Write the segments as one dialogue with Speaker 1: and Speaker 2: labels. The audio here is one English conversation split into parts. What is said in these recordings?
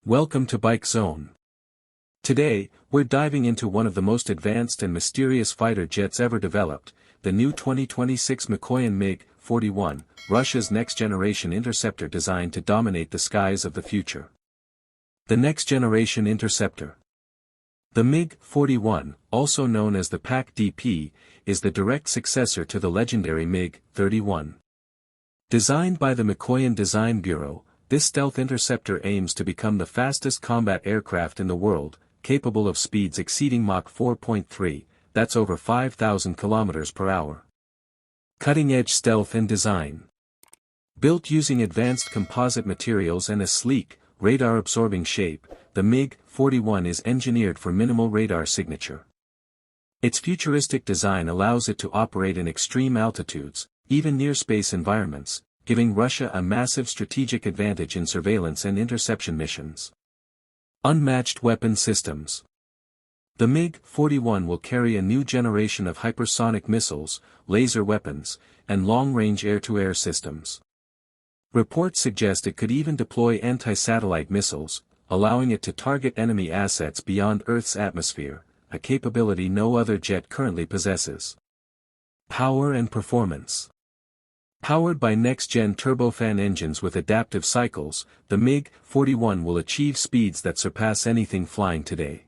Speaker 1: Welcome to Bike Zone. Today, we're diving into one of the most advanced and mysterious fighter jets ever developed, the new 2026 Mikoyan MiG-41, Russia's next-generation interceptor designed to dominate the skies of the future. The next-generation interceptor. The MiG-41, also known as the PAC-DP, is the direct successor to the legendary MiG-31. Designed by the Mikoyan Design Bureau, this stealth interceptor aims to become the fastest combat aircraft in the world, capable of speeds exceeding Mach 4.3, that's over 5,000 km per hour. Cutting-edge stealth and design. Built using advanced composite materials and a sleek, radar-absorbing shape, the MiG-41 is engineered for minimal radar signature. Its futuristic design allows it to operate in extreme altitudes, even near space environments, giving Russia a massive strategic advantage in surveillance and interception missions. Unmatched weapon systems. The MiG-41 will carry a new generation of hypersonic missiles, laser weapons, and long-range air-to-air systems. Reports suggest it could even deploy anti-satellite missiles, allowing it to target enemy assets beyond Earth's atmosphere, a capability no other jet currently possesses. Power and performance. Powered by next-gen turbofan engines with adaptive cycles, the MiG-41 will achieve speeds that surpass anything flying today.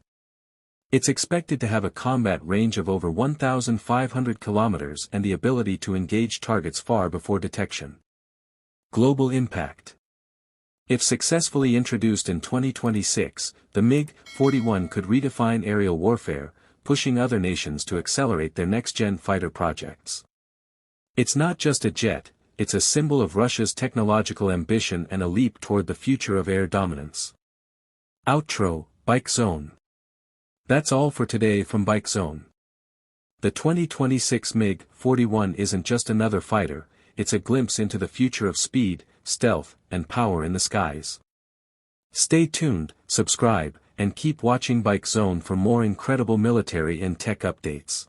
Speaker 1: It's expected to have a combat range of over 1,500 kilometers and the ability to engage targets far before detection. Global impact. If successfully introduced in 2026, the MiG-41 could redefine aerial warfare, pushing other nations to accelerate their next-gen fighter projects. It's not just a jet, it's a symbol of Russia's technological ambition and a leap toward the future of air dominance. Outro, Bike Zone. That's all for today from Bike Zone. The 2026 MiG-41 isn't just another fighter, it's a glimpse into the future of speed, stealth, and power in the skies. Stay tuned, subscribe, and keep watching Bike Zone for more incredible military and tech updates.